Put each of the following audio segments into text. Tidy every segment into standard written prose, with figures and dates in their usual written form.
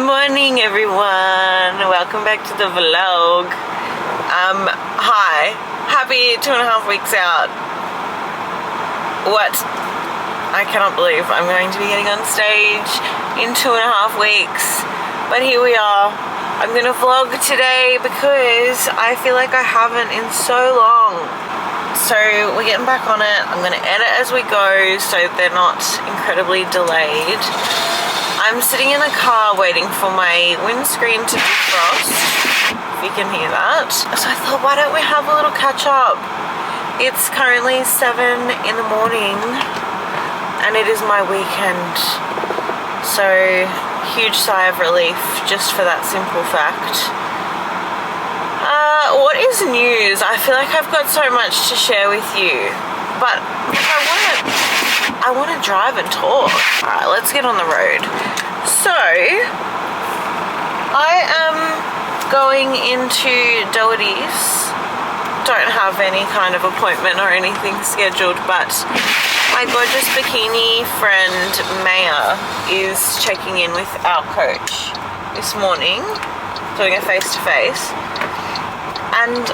morning, everyone. Welcome back to the vlog. Hi. Happy 2.5 weeks out. What? I cannot believe I'm going to be getting on stage in 2.5 weeks. But here we are. I'm going to vlog today because I feel like I haven't in so long. So we're getting back on it. I'm going to edit as we go so they're not incredibly delayed. I'm sitting in a car waiting for my windscreen to defrost, if you can hear that. So I thought, why don't we have a little catch up? It's currently 7 in the morning and it is my weekend. So huge sigh of relief just for that simple fact. What is news? I feel like I've got so much to share with you, but I want to drive and talk. Alright, let's get on the road. So, I am going into Doherty's. Don't have any kind of appointment or anything scheduled, but my gorgeous bikini friend Maya is checking in with our coach this morning, doing a face-to-face. And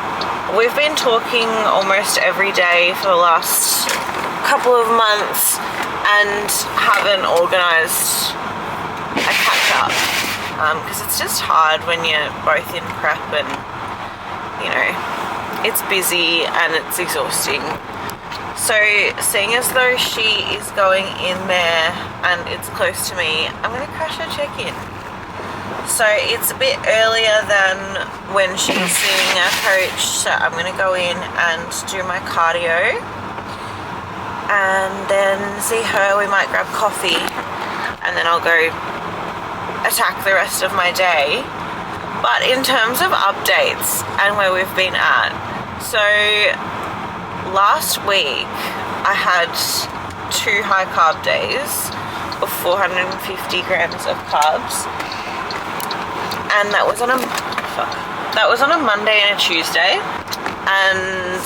we've been talking almost every day for the last couple of months and haven't organised a catch-up because it's just hard when you're both in prep and, you know, it's busy and it's exhausting. So seeing as though she is going in there and it's close to me, I'm going to crash her check-in. So it's a bit earlier than when she's seeing our coach, so I'm going to go in and do my cardio and then see her. We might grab coffee and then I'll go attack the rest of my day. But in terms of updates and where we've been at, so last week I had 2 high carb days of 450 grams of carbs. And that was on a Monday and a Tuesday, and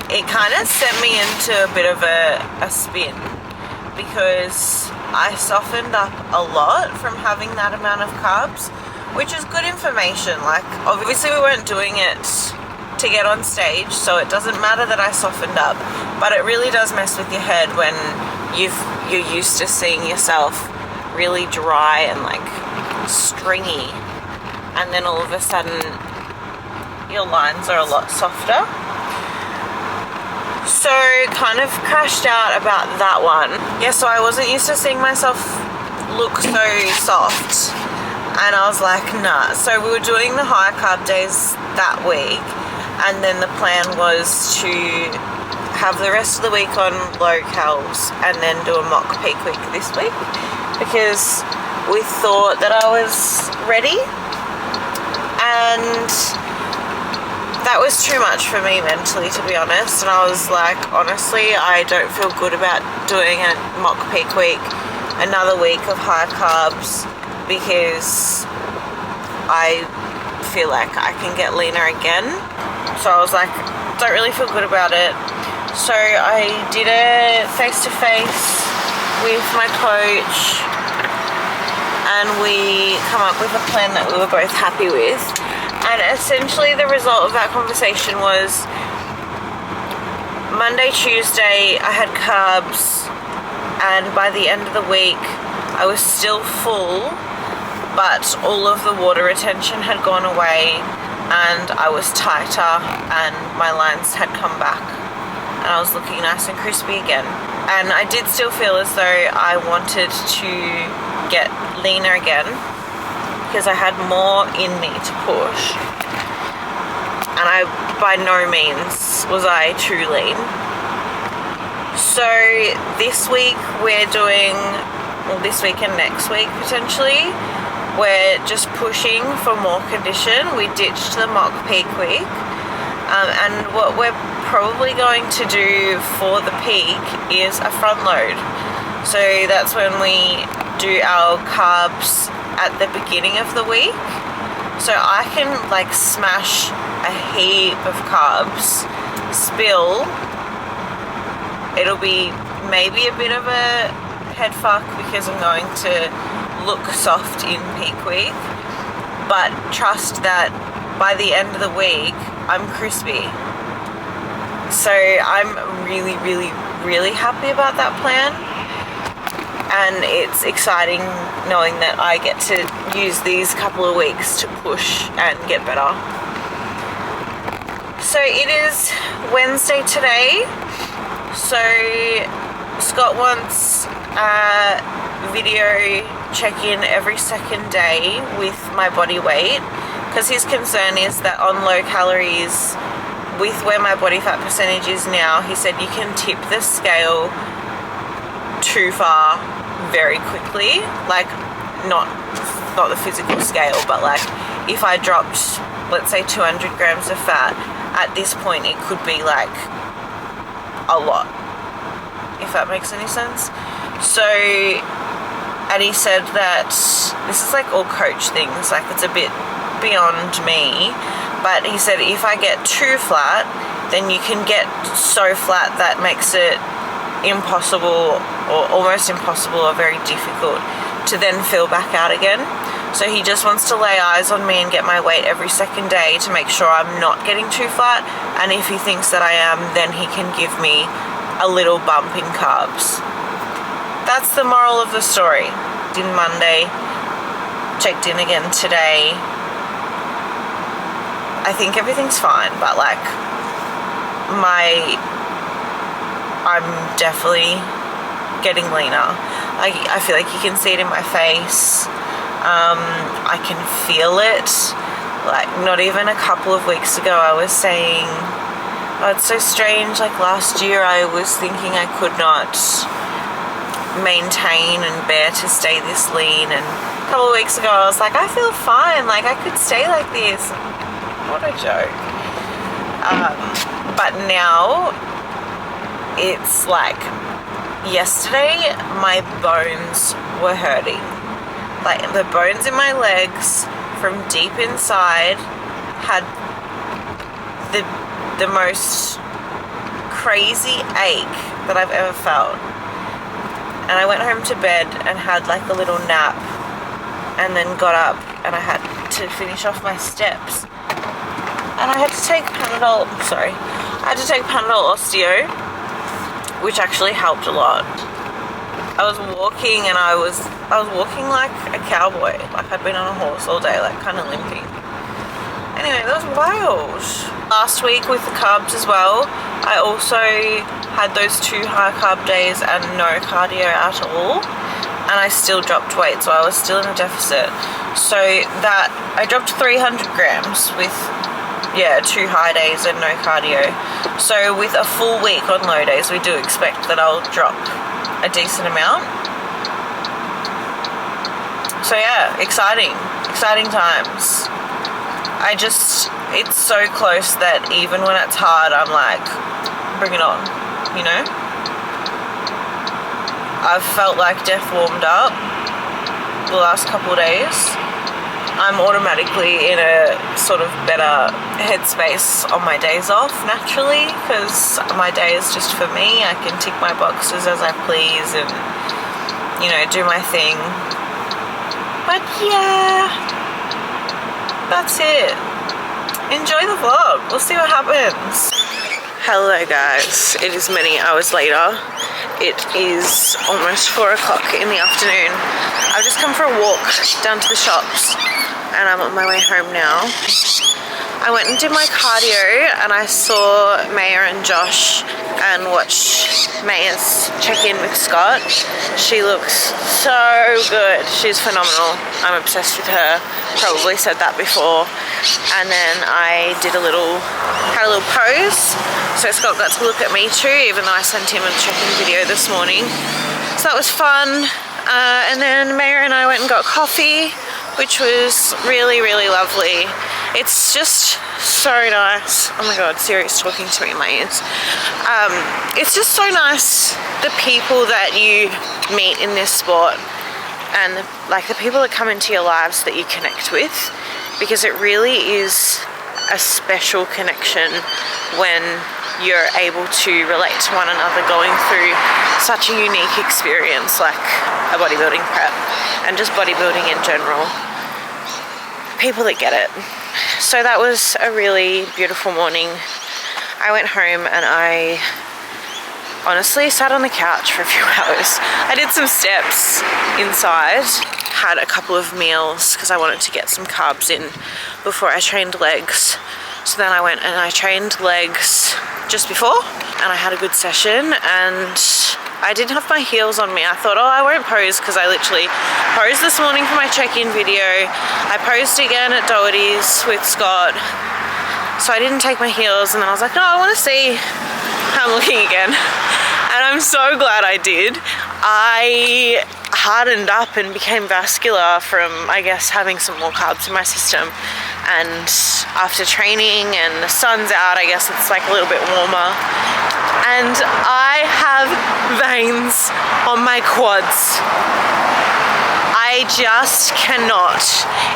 it kind of sent me into a bit of a spin because I softened up a lot from having that amount of carbs, which is good information. Like, obviously we weren't doing it to get on stage, so it doesn't matter that I softened up, but it really does mess with your head when you're used to seeing yourself really dry and like stringy, and then all of a sudden your lines are a lot softer. So kind of crashed out about that one. Yeah, so I wasn't used to seeing myself look so soft, and I was like, nah. So we were doing the high carb days that week, and then the plan was to have the rest of the week on low calories and then do a mock peak week this week, because we thought that I was ready, and that was too much for me mentally, to be honest. And I was like, honestly, I don't feel good about doing a mock peak week, another week of high carbs, because I feel like I can get leaner again. So I was like, don't really feel good about it. So I did a face-to-face with my coach, and we come up with a plan that we were both happy with. And essentially the result of that conversation was Monday, Tuesday I had carbs, and by the end of the week I was still full, but all of the water retention had gone away and I was tighter and my lines had come back and I was looking nice and crispy again. And I did still feel as though I wanted to get leaner again because I had more in me to push. And I, by no means was I too lean. So this week we're doing, well, this week and next week potentially, we're just pushing for more condition. We ditched the mock peak week. And what we're probably going to do for the peak is a front load. So that's when we do our carbs at the beginning of the week. So I can like smash a heap of carbs, spill. It'll be maybe a bit of a head fuck because I'm going to look soft in peak week, but trust that by the end of the week I'm crispy. So I'm really, really, really happy about that plan, and it's exciting knowing that I get to use these couple of weeks to push and get better. So it is Wednesday today, so Scott wants a video check-in every second day with my body weight, because his concern is that on low calories, with where my body fat percentage is now, he said you can tip the scale too far very quickly. Like, not the physical scale, but like if I dropped, let's say 200 grams of fat, at this point it could be like a lot, if that makes any sense. So, and he said that this is like all coach things, like it's a bit beyond me, but he said if I get too flat, then you can get so flat that makes it impossible, or almost impossible, or very difficult to then fill back out again. So he just wants to lay eyes on me and get my weight every second day to make sure I'm not getting too flat, and if he thinks that I am, then he can give me a little bump in carbs. That's the moral of the story. In Monday, checked in again today. I think everything's fine, but like I'm definitely getting leaner. I feel like you can see it in my face. I can feel it. Like, not even a couple of weeks ago I was saying, oh, it's so strange, like last year I was thinking I could not maintain and bear to stay this lean, and a couple of weeks ago I was like, I feel fine, like I could stay like this. What a joke. But now it's like, yesterday my bones were hurting. Like, the bones in my legs from deep inside had the most crazy ache that I've ever felt. And I went home to bed and had like a little nap, and then got up and I had to finish off my steps. And I had to take Panadol Osteo, which actually helped a lot. I was walking and I was walking like a cowboy, like I'd been on a horse all day, like kind of limping. Anyway, that was wild. Last week with the carbs as well, I also had those 2 high carb days and no cardio at all, and I still dropped weight, so I was still in a deficit. So that I dropped 300 grams with 2 high days and no cardio. So with a full week on low days, we do expect that I'll drop a decent amount. So yeah, exciting times. It's so close that even when it's hard, I'm like, bring it on, you know? I've felt like death warmed up the last couple of days. I'm automatically in a sort of better headspace on my days off naturally, because my day is just for me. I can tick my boxes as I please and, you know, do my thing. But yeah, that's it. Enjoy the vlog. We'll see what happens. Hello guys, it is many hours later. It is almost 4 o'clock in the afternoon. I've just come for a walk down to the shops and I'm on my way home now. I went and did my cardio and I saw Maya and Josh and watched Maya's check-in with Scott. She looks so good. She's phenomenal. I'm obsessed with her. Probably said that before. And then I had a little pose. So Scott got to look at me too, even though I sent him a check-in video this morning. So that was fun. And then Maya and I went and got coffee, which was really, really lovely. It's just so nice. Oh my god, Siri's talking to me in my ears. It's just so nice, the people that you meet in this sport, and like the people that come into your lives that you connect with, because it really is a special connection when you're able to relate to one another going through such a unique experience like a bodybuilding prep and just bodybuilding in general. People that get it. So that was a really beautiful morning. I went home and I honestly sat on the couch for a few hours. I did some steps inside, had a couple of meals because I wanted to get some carbs in before I trained legs. So then I went and I trained legs just before and I had a good session, and I didn't have my heels on me. I thought, oh, I won't pose because I literally posed this morning for my check-in video. I posed again at Doherty's with Scott. So I didn't take my heels, and then I was like, no, I want to see how I'm looking again. And I'm so glad I did. I hardened up and became vascular from, I guess, having some more carbs in my system. And after training and the sun's out, I guess it's like a little bit warmer. And I have veins on my quads. I just cannot.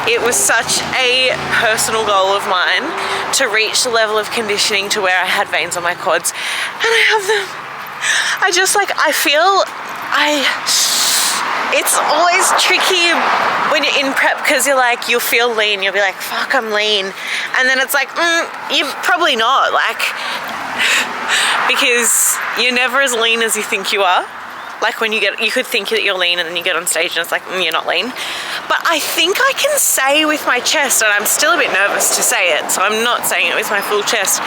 It was such a personal goal of mine to reach the level of conditioning to where I had veins on my quads, and I have them. It's always tricky when you're in prep because you'll feel lean, you'll be like, fuck, I'm lean, and then it's like, you're probably not, because you're never as lean as you think you are. Like when you could think that you're lean and then you get on stage and it's like, you're not lean. But I think I can say with my chest, and I'm still a bit nervous to say it, so I'm not saying it with my full chest,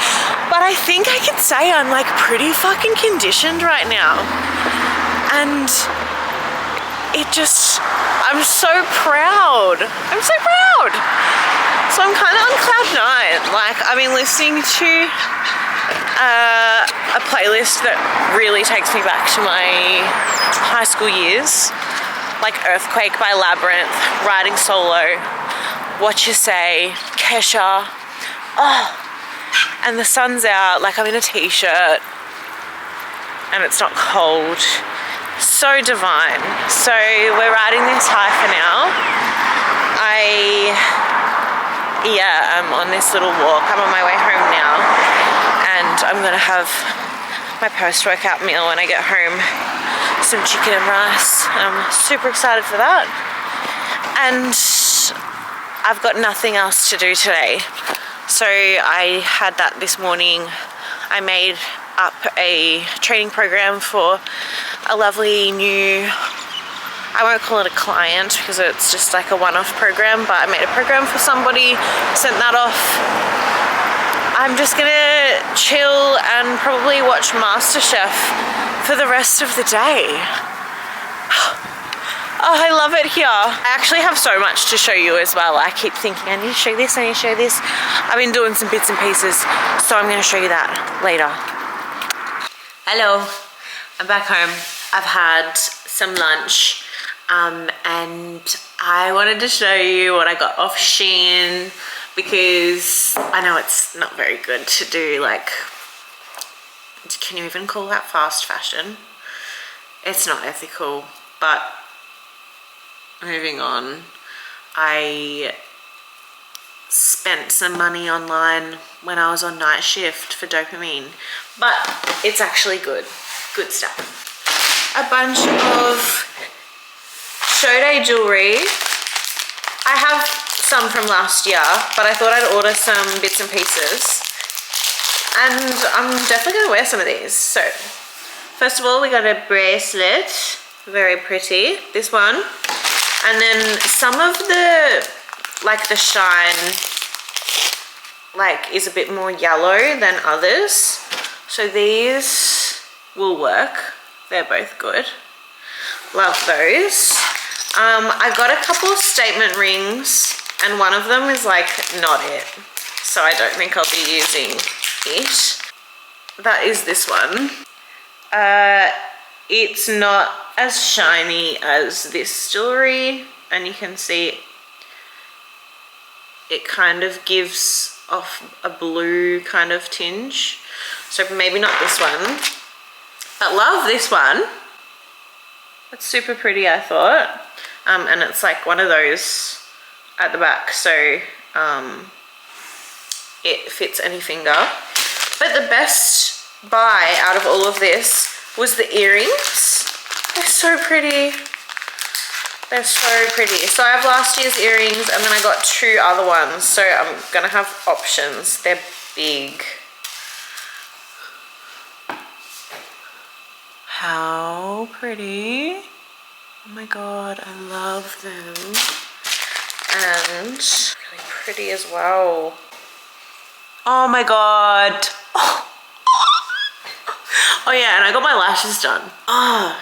but I think I can say I'm like pretty fucking conditioned right now. And I'm so proud. I'm so proud. So I'm kind of on cloud nine. Like, I've been listening to a playlist that really takes me back to my high school years, like Earthquake by Labyrinth, Riding Solo, What You Say, Kesha. Oh, and the sun's out, like I'm in a t-shirt and it's not cold. So divine. So we're riding this high for now. I'm on this little walk. I'm on my way home now, and I'm gonna have my post-workout meal when I get home, some chicken and rice. I'm super excited for that, and I've got nothing else to do today. So I had that this morning. I made up a training program for a lovely new, I won't call it a client because it's just like a one-off program, but I made a program for somebody, sent that off. I'm just gonna chill and probably watch MasterChef for the rest of the day. Oh, I love it here. I actually have so much to show you as well. I keep thinking, I need to show this, I need to show this. I've been doing some bits and pieces, so I'm gonna show you that later. Hello, I'm back home. I've had some lunch, and I wanted to show you what I got off Shein, because I know it's not very good to do, like, can you even call that fast fashion? It's not ethical, but moving on. I spent some money online when I was on night shift for dopamine, but it's actually good stuff. A bunch of show day jewellery. I have some from last year, but I thought I'd order some bits and pieces, and I'm definitely gonna wear some of these. So first of all, we got a bracelet, very pretty, this one, and then some of the, like the shine, like is a bit more yellow than others, so these will work. They're both good. Love those. I got a couple of statement rings, and one of them is like not it, so I don't think I'll be using it. That is this one. It's not as shiny as this jewelry, and you can see it kind of gives off a blue kind of tinge, so maybe not this one, but love this one. It's super pretty, I thought. And it's like one of those at the back, so it fits any finger. But the best buy out of all of this was the earrings. They're so pretty. They're so pretty. So I have last year's earrings and then I got 2 other ones. So I'm gonna have options. They're big. How pretty. Oh my god, I love them. And really pretty as well. Oh my god. Oh yeah, and I got my lashes done.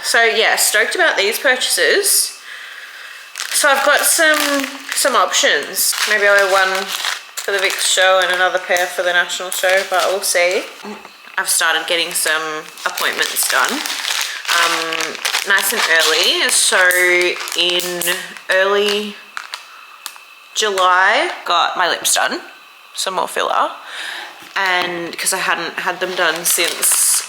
So yeah, stoked about these purchases. So I've got some options. Maybe I'll wear one for the VIX show and another pair for the national show, but we'll see. I've started getting some appointments done. Nice and early. So in early July, got my lips done, some more filler, and because I hadn't had them done since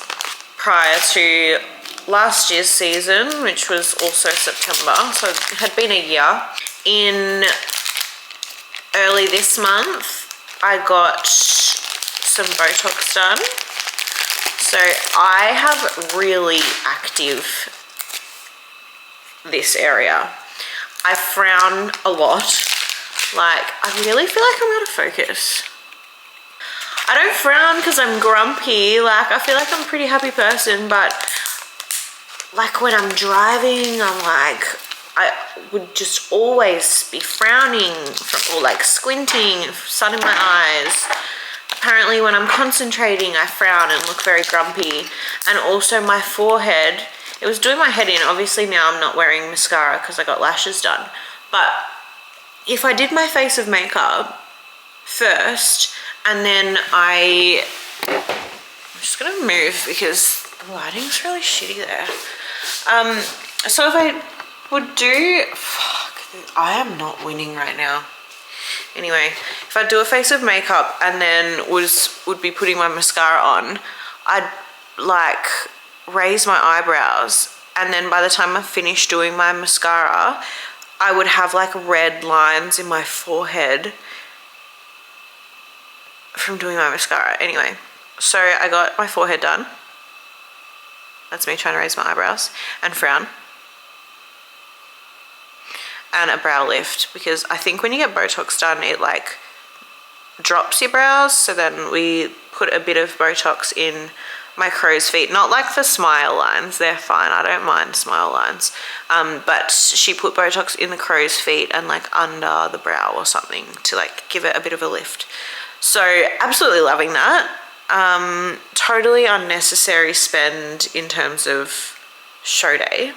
prior to last year's season, which was also September, so it had been a year. In early this month, I got some Botox done. So I have really active this area. I frown a lot. Like, I really feel like I'm out of focus. I don't frown because I'm grumpy. Like, I feel like I'm a pretty happy person, but like when I'm driving, I'm like, I would just always be frowning or like squinting, sun in my eyes. Apparently when I'm concentrating, I frown and look very grumpy. And also my forehead, it was doing my head in. Obviously now I'm not wearing mascara because I got lashes done. But if I did my face of makeup first and then I'm just gonna move because the lighting's really shitty there. So if I would do, I am not winning right now. Anyway, if I do a face of makeup and then would be putting my mascara on, I'd like raise my eyebrows, and then by the time I finish doing my mascara, I would have like red lines in my forehead from doing my mascara. Anyway, so I got my forehead done. That's me trying to raise my eyebrows and frown. And a brow lift, because I think when you get Botox done, it like drops your brows. So then we put a bit of Botox in my crow's feet, not like the smile lines, they're fine, I don't mind smile lines, but she put Botox in the crow's feet and like under the brow or something to like give it a bit of a lift. So absolutely loving that. Totally unnecessary spend in terms of show day,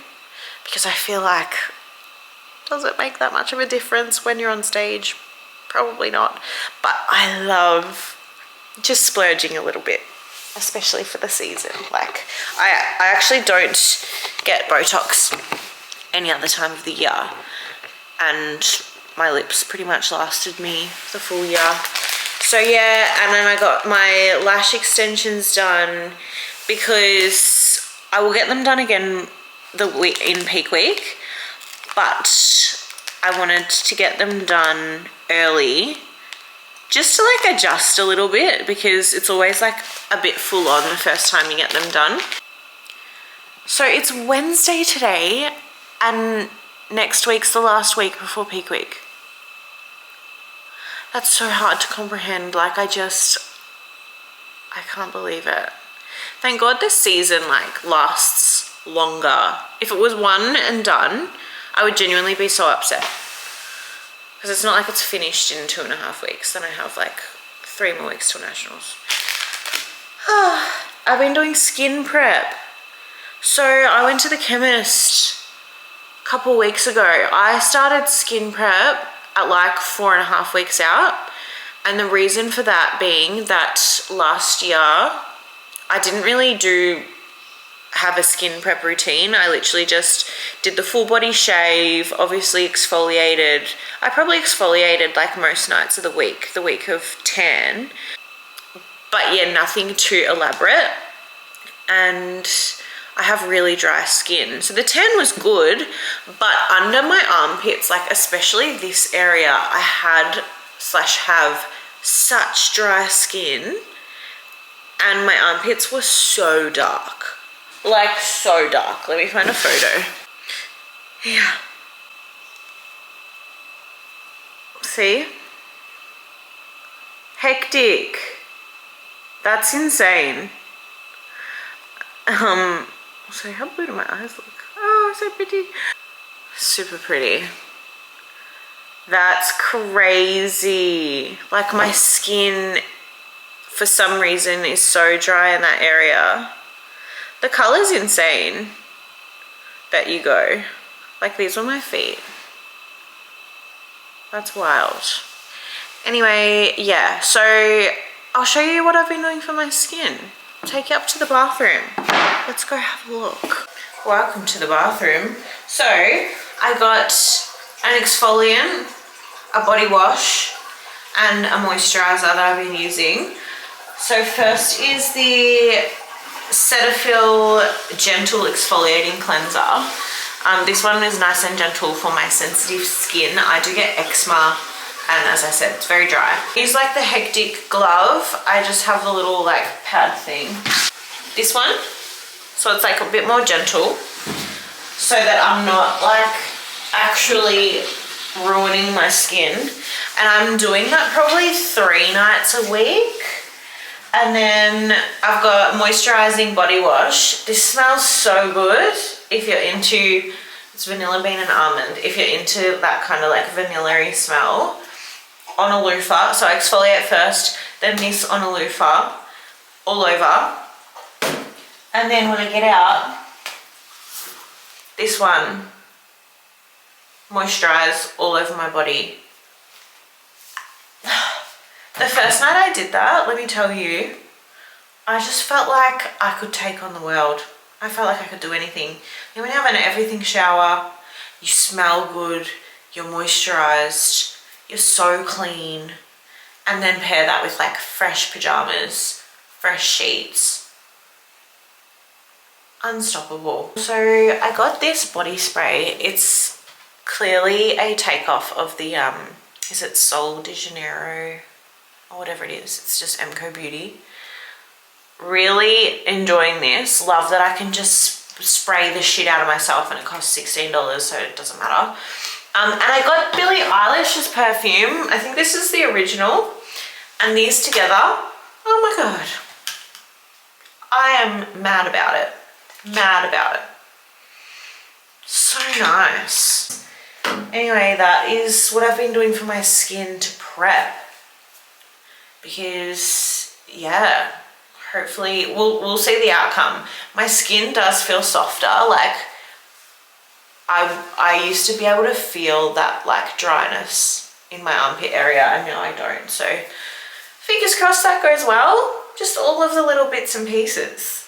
because I feel like, does it make that much of a difference when you're on stage? Probably not, but I love just splurging a little bit, especially for the season. Like I actually don't get Botox any other time of the year, and my lips pretty much lasted me the full year. So yeah, and then I got my lash extensions done because I will get them done again in peak week, but I wanted to get them done early just to like adjust a little bit, because it's always like a bit full on the first time you get them done. So it's Wednesday today and next week's the last week before peak week. That's so hard to comprehend. Like I can't believe it. Thank God this season like lasts longer. If it was one and done, I would genuinely be so upset, because it's not like it's finished in 2.5 weeks. Then I have like 3 more weeks till nationals. I've been doing skin prep. So I went to the chemist a couple weeks ago. I started skin prep at like 4.5 weeks out. And the reason for that being that last year I didn't really have a skin prep routine. I literally just did the full body shave, obviously exfoliated. I probably exfoliated like most nights of the week of tan. But yeah, nothing too elaborate. And I have really dry skin. So the tan was good, but under my armpits, like especially this area, I have such dry skin. and my armpits were so dark. Like so dark. Let me find a photo. Yeah. See? Hectic. That's insane. So how blue do my eyes look? Oh, so pretty. Super pretty. That's crazy. Like my skin, for some reason, is so dry in that area. The color's insane that you go. Like these were my feet. That's wild. Anyway, yeah, so I'll show you what I've been doing for my skin. Take you up to the bathroom. Let's go have a look. Welcome to the bathroom. So I got an exfoliant, a body wash, and a moisturizer that I've been using. So first is the Cetaphil Gentle Exfoliating Cleanser. This one is nice and gentle for my sensitive skin. I do get eczema, and as I said, it's very dry. I use like the Hectic glove. I just have the little like pad thing. This one, so it's like a bit more gentle, so that I'm not like actually ruining my skin. And I'm doing that probably 3 nights a week. And then I've got moisturizing body wash. This smells so good if you're into, it's vanilla bean and almond, if you're into that kind of like vanilla-y smell. On a loofah, so I exfoliate first, then this on a loofah all over. And then when I get out, this one, moisturize all over my body. The first night I did that, let me tell you, I just felt like I could take on the world. I felt like I could do anything. And when you have an everything shower, you smell good, you're moisturized, you're so clean. And then pair that with like fresh pajamas, fresh sheets. Unstoppable. So I got this body spray. It's clearly a takeoff of the, is it Sol de Janeiro? Or whatever it is. It's just MCO Beauty. Really enjoying this. Love that I can just spray the shit out of myself, and it costs $16, so it doesn't matter. And I got Billie Eilish's perfume. I think this is the original. And these together, oh my god. I am mad about it. Mad about it. So nice. Anyway, that is what I've been doing for my skin to prep. Because yeah, hopefully we'll see the outcome. My skin does feel softer. Like I used to be able to feel that like dryness in my armpit area, and now I don't. So fingers crossed that goes well. Just all of the little bits and pieces.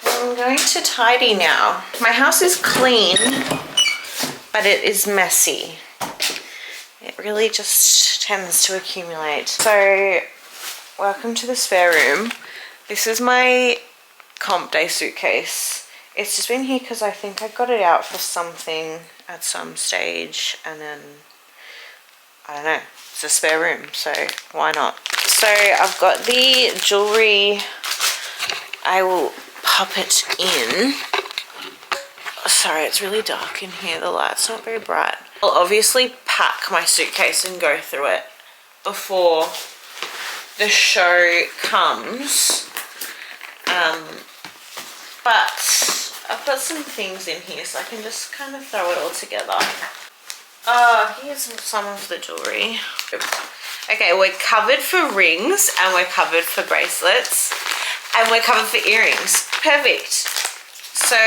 I'm going to tidy now. My house is clean, but it is messy. It really just tends to accumulate. So, welcome to the spare room. This is my comp day suitcase. It's just been here because I think I got it out for something at some stage, and then, I don't know, it's a spare room, so why not? So, I've got the jewellery. I will pop it in. Sorry, it's really dark in here. The light's not very bright. I'll obviously pack my suitcase and go through it before the show comes. But I've got some things in here, so I can just kind of throw it all together. Here's some of the jewellery. Okay, we're covered for rings, and we're covered for bracelets, and we're covered for earrings. Perfect. So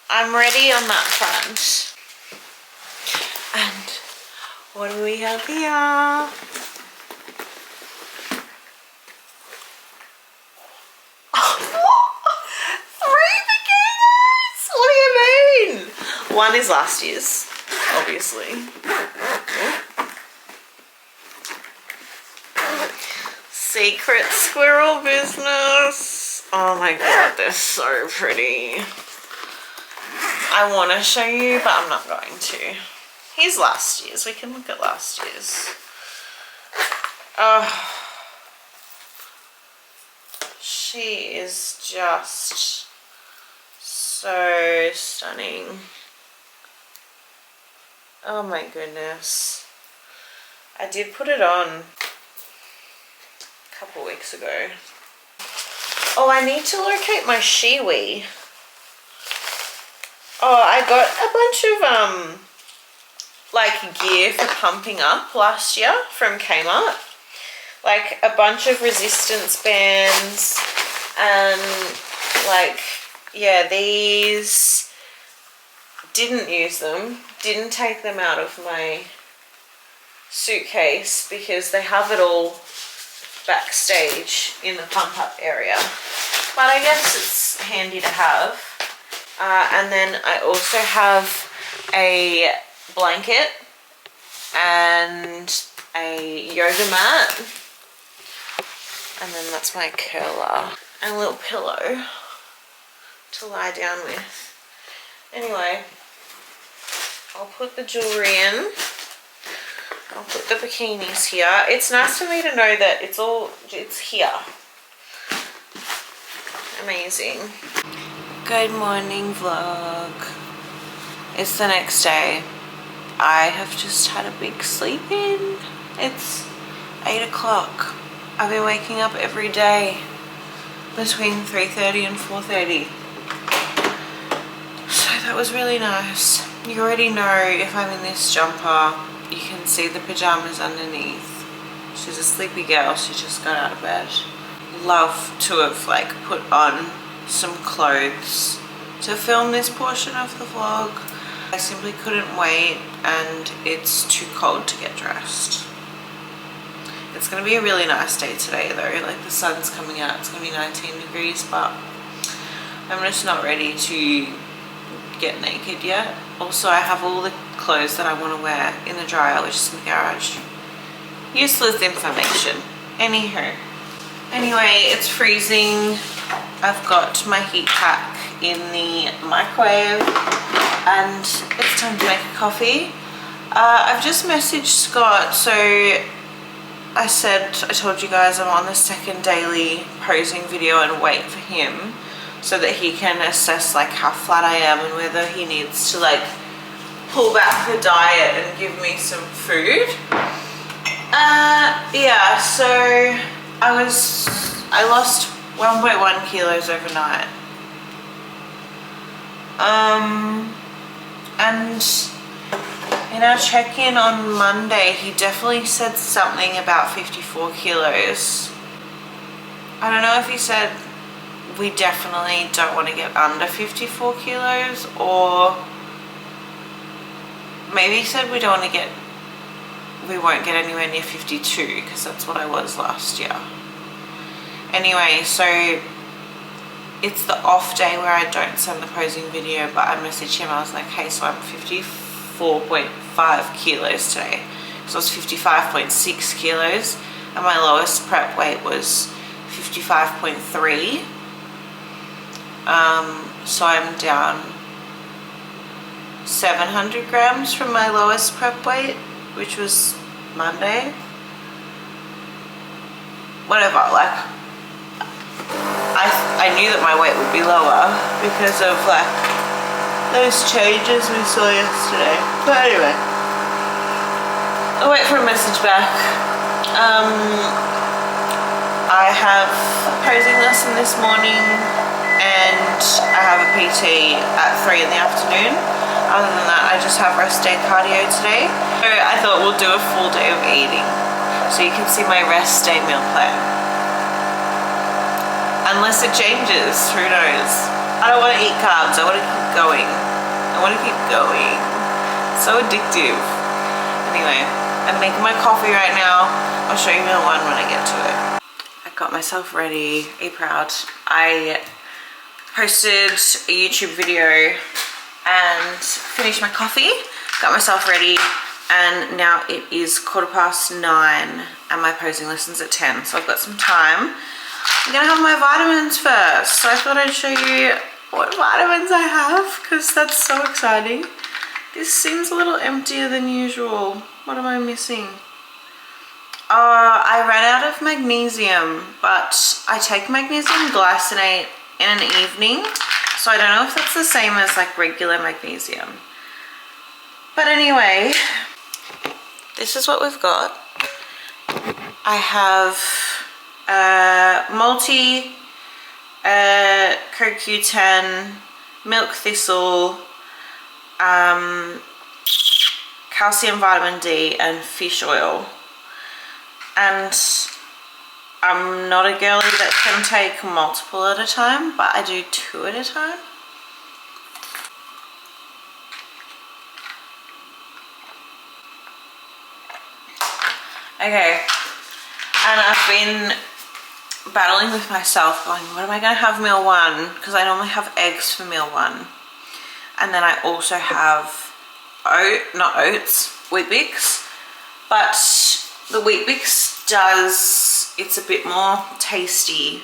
I'm ready on that front. And what do we have here? Three bikinis! What do you mean? One is last year's, obviously. Secret squirrel business. Oh my god, they're so pretty. I want to show you, but I'm not going to. Here's last year's. We can look at last year's. Oh, She is just so stunning. Oh my goodness. I did put it on a couple weeks ago. Oh, I need to locate my shiwi. Oh, I got a bunch of like gear for pumping up last year from Kmart. Like a bunch of resistance bands and like, yeah, these, didn't use them, didn't take them out of my suitcase because they have it all backstage in the pump up area. But I guess it's handy to have. And then I also have a blanket and a yoga mat. And then that's my curler and a little pillow to lie down with. Anyway, I'll put the jewellery in. I'll put the bikinis here. It's nice for me to know that it's here. Amazing. Good morning vlog. It's the next day. I have just had a big sleep in. It's 8 o'clock. I've been waking up every day between 3:30 and 4:30. So that was really nice. You already know if I'm in this jumper, you can see the pajamas underneath. She's a sleepy girl. She just got out of bed. Love to have like put on some clothes to film this portion of the vlog. I simply couldn't wait and it's too cold to get dressed. It's going to be a really nice day today though, like the sun's coming out, it's going to be 19 degrees, but I'm just not ready to get naked yet. Also, I have all the clothes that I want to wear in the dryer, which is in the garage. Useless information. Anywho. Anyway, it's freezing. I've got my heat pack in the microwave and it's time to make a coffee. I've just messaged Scott, so I told you guys I'm on the second daily posing video and wait for him so that he can assess like how flat I am and whether he needs to like pull back the diet and give me some food. Yeah, so I lost 1.1 kilos overnight. And in our check-in on Monday, he definitely said something about 54 kilos. I don't know if he said we definitely don't want to get under 54 kilos, or maybe he said we won't get anywhere near 52, because that's what I was last year. Anyway, so it's the off day where I don't send the posing video, but I messaged him. I was like, hey, so I'm 54.5 kilos today, because I was 55.6 kilos and my lowest prep weight was 55.3. So I'm down 700 grams from my lowest prep weight, which was Monday. Whatever, like I knew that my weight would be lower because of like those changes we saw yesterday. But anyway, I'll wait for a message back. I have a posing lesson this morning and I have a PT at 3 in the afternoon. Other than that, I just have rest day cardio today. So I thought we'll do a full day of eating so you can see my rest day meal plan. Unless it changes, who knows? I don't want to eat carbs, I want to keep going. It's so addictive. Anyway, I'm making my coffee right now. I'll show you meal one when I get to it. I got myself ready, be proud. I posted a YouTube video and finished my coffee, got myself ready, and now it is 9:15 and my posing lesson's at 10, so I've got some time. I'm gonna have my vitamins first, so I thought I'd show you what vitamins I have because that's so exciting. This seems a little emptier than usual. What am I missing? I ran out of magnesium, but I take magnesium glycinate in an evening, so I don't know if that's the same as like regular magnesium. But anyway, this is what we've got. I have multi, CoQ10, milk thistle, calcium, vitamin D, and fish oil. And I'm not a girly that can take multiple at a time, but I do 2 at a time. Okay, and I've been battling with myself going, what am I going to have meal 1? Because I normally have eggs for meal 1. And then I also have Wheat Bix, but the Wheat Bix it's a bit more tasty,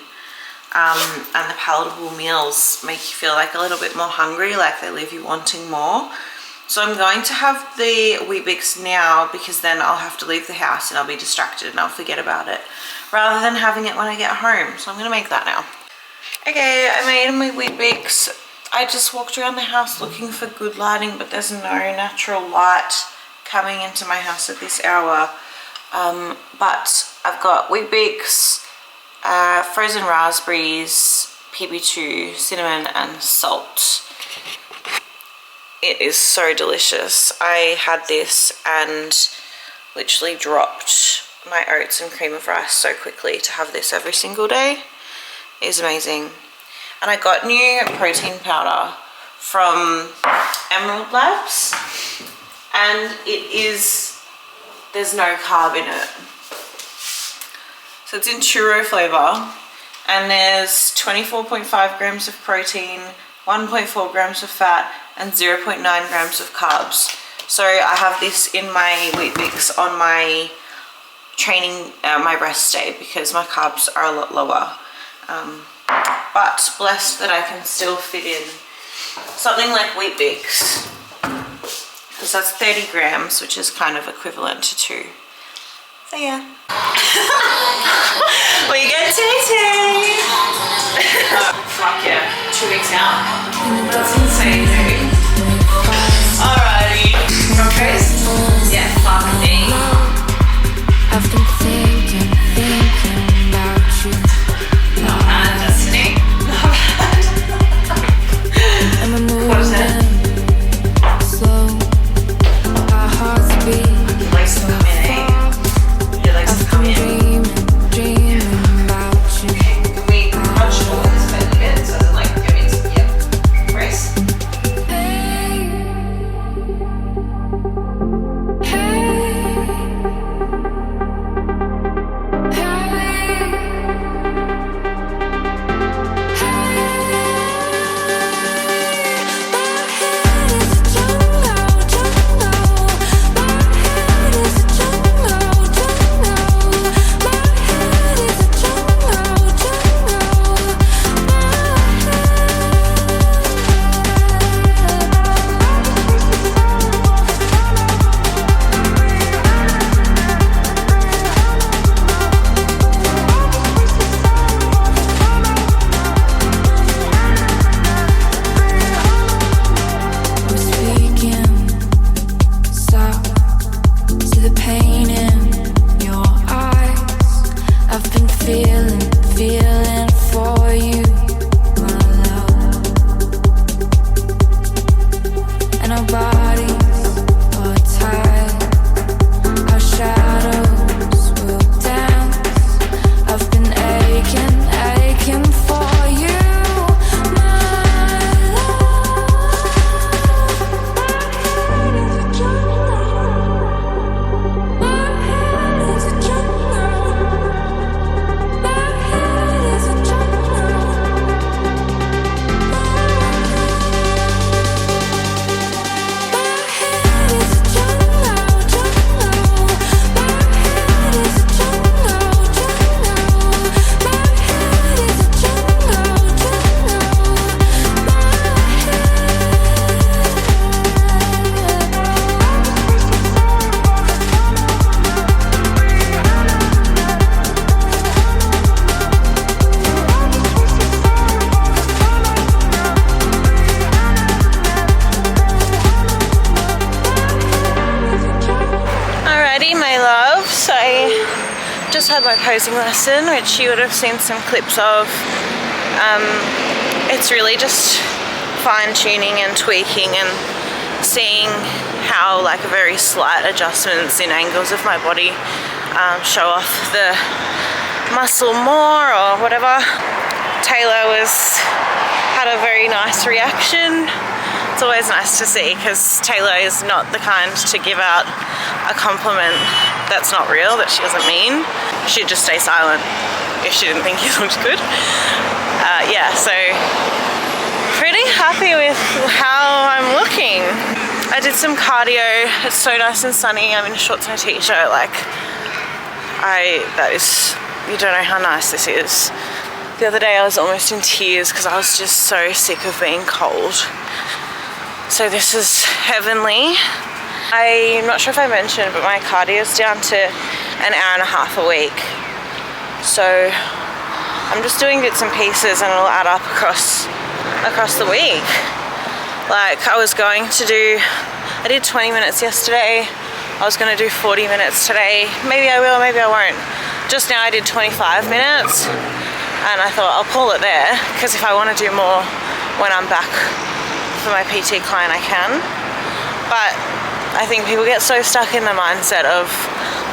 and the palatable meals make you feel like a little bit more hungry, like they leave you wanting more. So I'm going to have the Wheat Bix now, because then I'll have to leave the house and I'll be distracted and I'll forget about it, rather than having it when I get home. So I'm going to make that now. Okay, I made my Wheat Bix. I just walked around the house looking for good lighting, but there's no natural light coming into my house at this hour. But I've got Wheat Bix, frozen raspberries, PB2, cinnamon, and salt. It is so delicious. I had this and literally dropped my oats and cream of rice so quickly. To have this every single day is amazing. And I got new protein powder from Emerald Labs, and there's no carb in it. So it's in churro flavor, and there's 24.5 grams of protein, 1.4 grams of fat, and 0.9 grams of carbs. So I have this in my Wheat Bix on my training, my rest day, because my carbs are a lot lower. But blessed that I can still fit in something like Wheat Bix, because that's 30 grams, which is kind of equivalent to 2. So yeah. We get tea. Fuck yeah, 2 weeks out. That's insane, dude. Alrighty. Rockers? Yeah, fuck me. I've been thinking about you. Not bad, Destiny. Not bad. What is it? Slow. Our hearts beat. He likes to come in, eh? He likes to come in. Dreaming about you. Okay, can we crunch all this bed a bit so that, like, give me some, yep. Brace. had my posing lesson, which you would have seen some clips of. It's really just fine-tuning and tweaking and seeing how like very slight adjustments in angles of my body show off the muscle more or whatever. Taylor had a very nice reaction. It's always nice to see because Taylor is not the kind to give out a compliment that's not real, that she doesn't mean. She'd just stay silent if she didn't think he looked good. Yeah, so pretty happy with how I'm looking. I did some cardio. It's so nice and sunny. I'm in shorts and a t-shirt. Like, you don't know how nice this is. The other day I was almost in tears because I was just so sick of being cold. So this is heavenly. I'm not sure if I mentioned, but my cardio is down to an hour and a half a week. So I'm just doing bits and pieces and it'll add up across the week. Like I did 20 minutes yesterday. I was gonna do 40 minutes today. Maybe I will, maybe I won't. Just now I did 25 minutes and I thought I'll pull it there because if I want to do more when I'm back for my PT client I can. But I think people get so stuck in the mindset of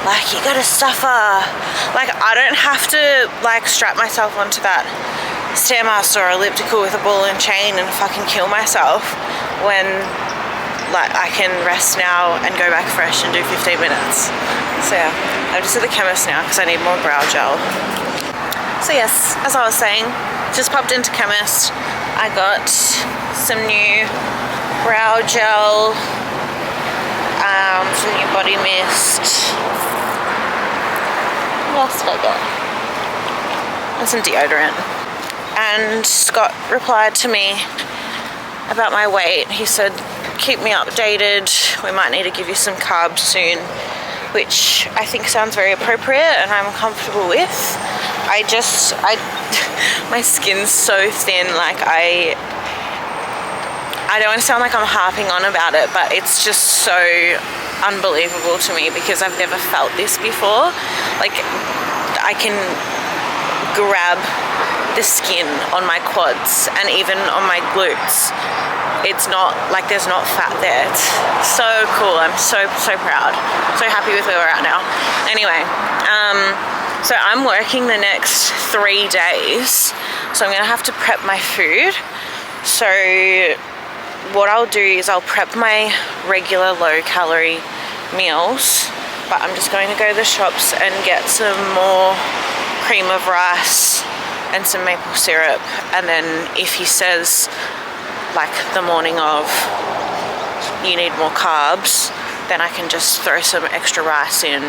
like, you gotta suffer. Like I don't have to like strap myself onto that Stairmaster or elliptical with a ball and chain and fucking kill myself when like I can rest now and go back fresh and do 15 minutes. So yeah, I'm just at the chemist now because I need more brow gel. So yes, as I was saying, just popped into chemist. I got some new brow gel, some new body mist. What else did I get? And some deodorant. And Scott replied to me about my weight. He said, keep me updated. We might need to give you some carbs soon, which I think sounds very appropriate and I'm comfortable with. My skin's so thin, like I don't want to sound like I'm harping on about it, but it's just so unbelievable to me because I've never felt this before. Like I can grab the skin on my quads and even on my glutes. It's not like there's not fat there. It's so cool. I'm so proud, so happy with where we're at now. Anyway, so I'm working the next 3 days, so I'm gonna have to prep my food. So what I'll do is I'll prep my regular low calorie meals, but I'm just going to go to the shops and get some more cream of rice and some maple syrup, and then if he says like the morning of you need more carbs, then I can just throw some extra rice in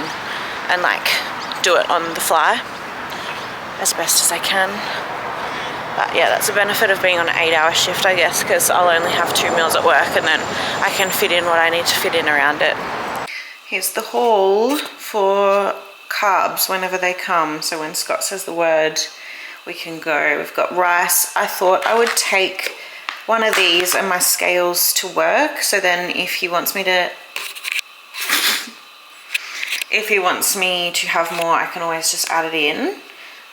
and like do it on the fly as best as I can. But yeah, that's a benefit of being on an 8-hour shift, I guess, because I'll only have 2 meals at work and then I can fit in what I need to fit in around it. Here's the haul for carbs whenever they come. So when Scott says the word, we can go. We've got rice. I thought I would take one of these and my scales to work, so then if he wants me to have more, I can always just add it in,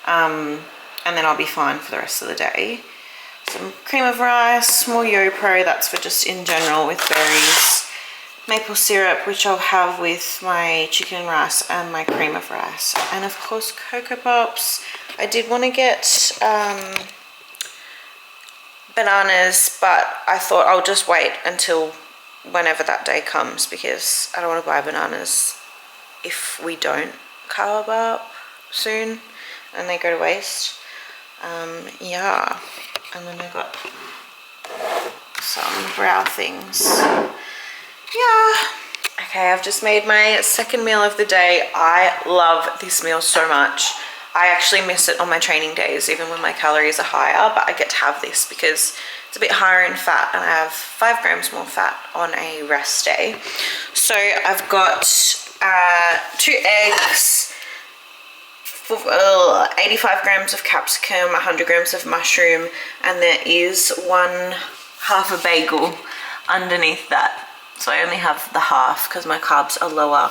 and then I'll be fine for the rest of the day. Some cream of rice, more YoPro, that's for just in general with berries. Maple syrup, which I'll have with my chicken and rice and my cream of rice, and of course Cocoa Pops. I did want to get bananas, but I thought I'll just wait until whenever that day comes because I don't want to buy bananas if we don't carb up soon and they go to waste. Yeah, and then I got some brow things. Yeah. Okay, I've just made my second meal of the day. I love this meal so much. I actually miss it on my training days, even when my calories are higher, but I get to have this because it's a bit higher in fat and I have 5 grams more fat on a rest day. So I've got 2 eggs, 85 grams of capsicum, 100 grams of mushroom, and there is half a bagel underneath that. So I only have the half because my carbs are lower,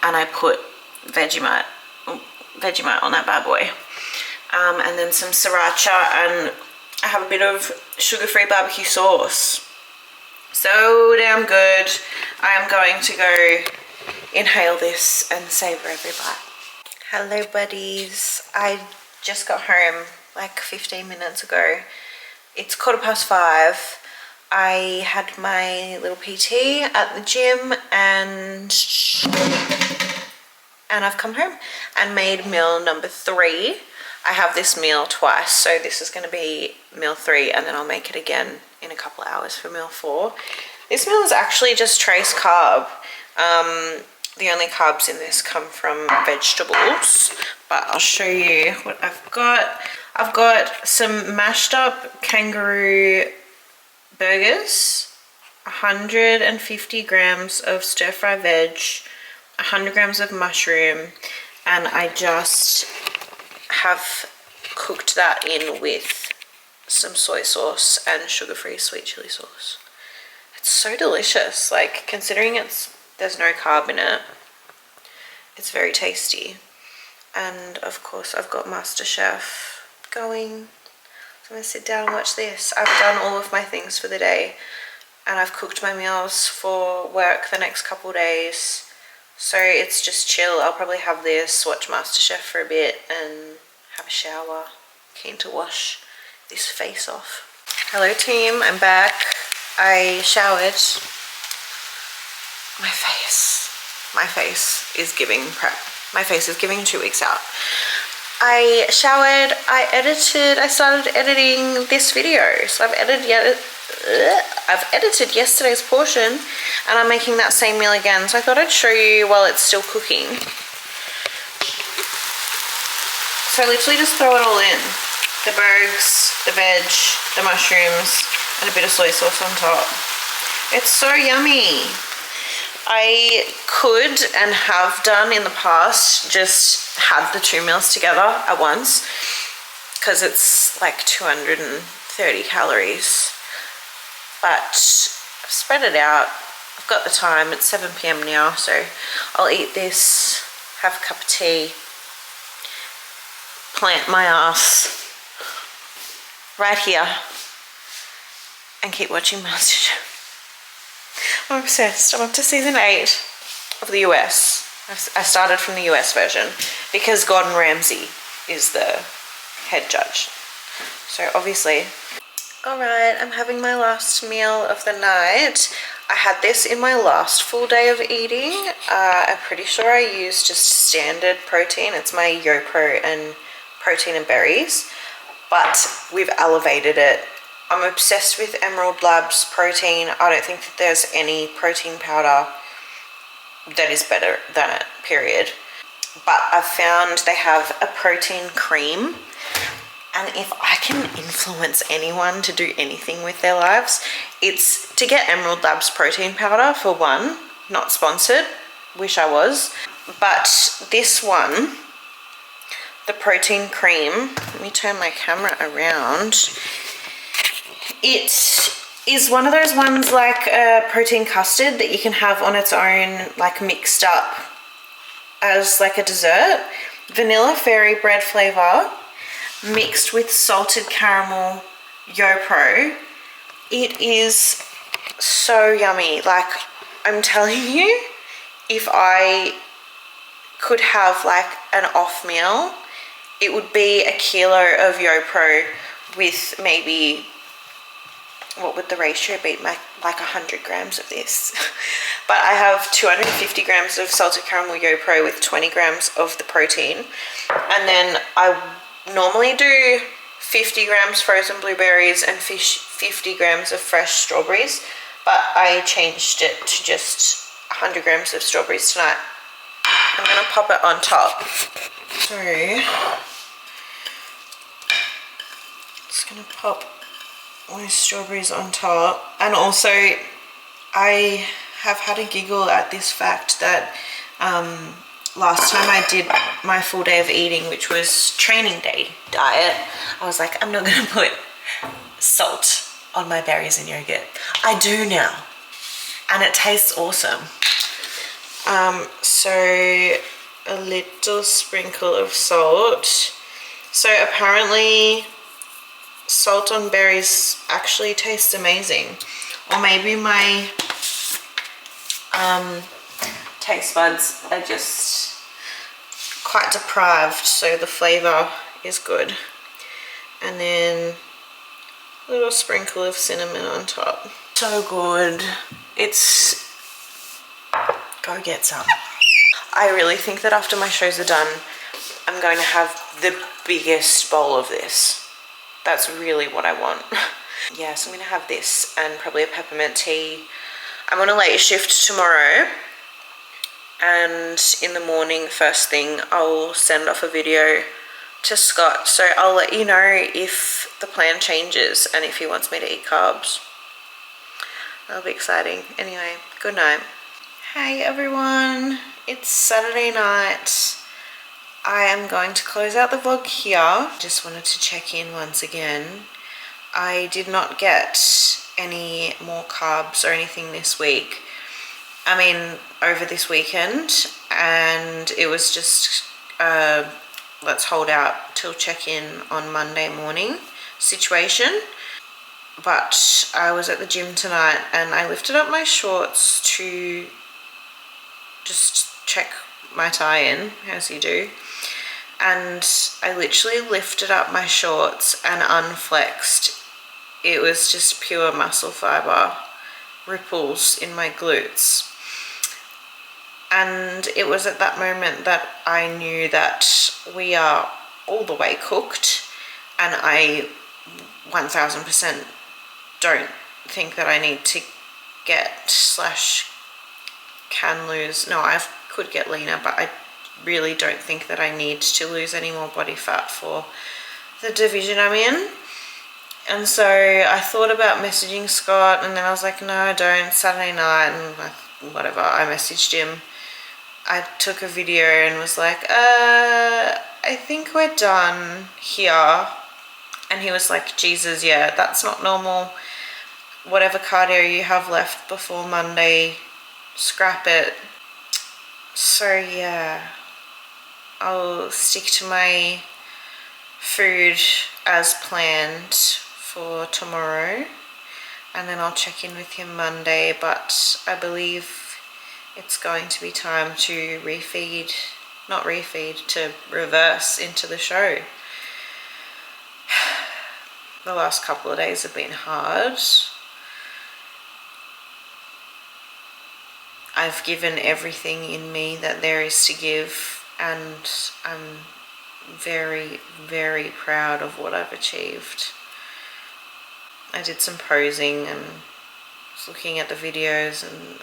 and I put Vegemite. Vegemite on that bad boy. And then some sriracha, and I have a bit of sugar-free barbecue sauce. So damn good. I am going to go inhale this and savor every bite. Hello buddies. I just got home like 15 minutes ago. It's 5:15. I had my little PT at the gym and I've come home and made meal number 3. I have this meal twice, so this is going to be meal 3, and then I'll make it again in a couple of hours for meal 4. This meal is actually just trace carb. The only carbs in this come from vegetables, but I'll show you what I've got. I've got some mashed up kangaroo burgers, 150 grams of stir-fry veg, 100 grams of mushroom, and I just have cooked that in with some soy sauce and sugar-free sweet chili sauce. It's so delicious, like considering there's no carb in it, it's very tasty. And of course I've got MasterChef going, so I'm gonna sit down and watch this. I've done all of my things for the day and I've cooked my meals for work the next couple days, so it's just chill. I'll probably have this, watch MasterChef for a bit and have a shower. Keen to wash this face off. Hello team, I'm back. I showered. My face is giving prep. My face is giving 2 weeks out. I showered, I edited, I started editing this video. So I've edited yesterday's portion and I'm making that same meal again. So I thought I'd show you while it's still cooking. So I literally just throw it all in. The burgers, the veg, the mushrooms, and a bit of soy sauce on top. It's so yummy. I could and have done in the past just had the 2 meals together at once because it's like 230 calories. But I've spread it out. I've got the time. It's 7 p.m. now, so I'll eat this, have a cup of tea, plant my ass right here and keep watching MasterChef. I'm obsessed. I'm up to season 8 of the US. I started from the US version because Gordon Ramsay is the head judge. So obviously. Alright, I'm having my last meal of the night. I had this in my last full day of eating. I'm pretty sure I used just standard protein. It's my YoPro and protein and berries, but we've elevated it. I'm obsessed with Emerald Labs protein. I don't think that there's any protein powder that is better than it, period. But I've found they have a protein cream, and if I can influence anyone to do anything with their lives, it's to get Emerald Labs protein powder for one. Not sponsored, wish I was. But this one, the protein cream, let me turn my camera around. It is one of those ones like a protein custard that you can have on its own, like mixed up as like a dessert. Vanilla fairy bread flavor mixed with salted caramel YoPro. It is so yummy. Like, I'm telling you, if I could have like an off meal, it would be 1 kilo of YoPro with maybe, what would the ratio be? Like 100 grams of this. But I have 250 grams of salted caramel YoPro with 20 grams of the protein. And then I normally do 50 grams frozen blueberries and 50 grams of fresh strawberries. But I changed it to just 100 grams of strawberries tonight. I'm gonna pop it on top. So, just gonna pop my strawberries on top. And also I have had a giggle at this fact that last time I did my full day of eating, which was training day diet, I was like, I'm not gonna put salt on my berries and yogurt. I do now, and it tastes awesome. So a little sprinkle of salt. So apparently salt on berries actually tastes amazing. Or maybe my taste buds are just quite deprived, so the flavor is good. And then a little sprinkle of cinnamon on top. So good. It's... Go get some. I really think that after my shows are done, I'm going to have the biggest bowl of this. That's really what I want. Yeah, so I'm going to have this and probably a peppermint tea. I'm on a late shift tomorrow, and in the morning, first thing, I'll send off a video to Scott. So I'll let you know if the plan changes and if he wants me to eat carbs. That'll be exciting. Anyway, good night. Hey everyone, it's Saturday night. I am going to close out the vlog here. Just wanted to check in once again. I did not get any more carbs or anything this week. I mean, over this weekend, and it was just let's hold out till check-in on Monday morning situation. But I was at the gym tonight and I lifted up my shorts to just check my tie-in, as you do. And I literally lifted up my shorts and unflexed. It was just pure muscle fiber ripples in my glutes. And it was at that moment that I knew that we are all the way cooked, and I 1000% don't think that I need to get / can lose. No, I could get leaner, but I really don't think that I need to lose any more body fat for the division I'm in. And so I thought about messaging Scott, and then I was like, no, I don't. Saturday night, and whatever, I messaged him. I took a video and was like, I think we're done here. And he was like, Jesus, yeah, that's not normal. Whatever cardio you have left before Monday, scrap it. So yeah, I'll stick to my food as planned for tomorrow, and then I'll check in with him Monday. But I believe it's going to be time to to reverse into the show. The last couple of days have been hard. I've given everything in me that there is to give, and I'm very, very proud of what I've achieved. I did some posing and was looking at the videos, and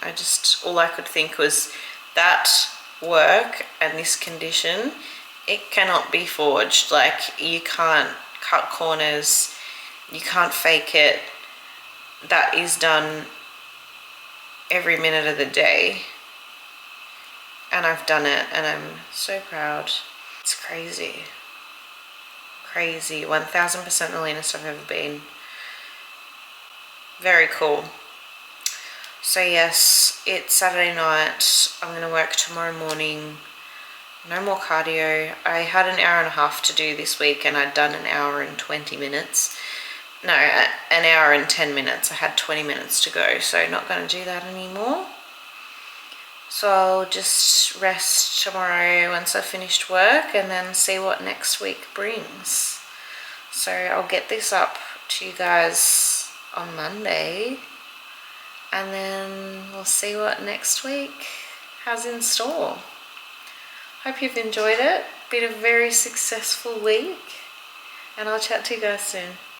all I could think was that work and this condition, it cannot be forged. Like, you can't cut corners, you can't fake it. That is done every minute of the day, and I've done it, and I'm so proud. It's crazy, 1000% the leanest I've ever been. Very cool. So yes, it's Saturday night. I'm going to work tomorrow morning. No more cardio. I had an hour and a half to do this week, and I'd done an hour and 20 minutes. No, an hour and 10 minutes. I had 20 minutes to go, so not going to do that anymore. So I'll just rest tomorrow once I've finished work, and then see what next week brings. So I'll get this up to you guys on Monday, and then we'll see what next week has in store. Hope you've enjoyed it. Been a very successful week, and I'll chat to you guys soon.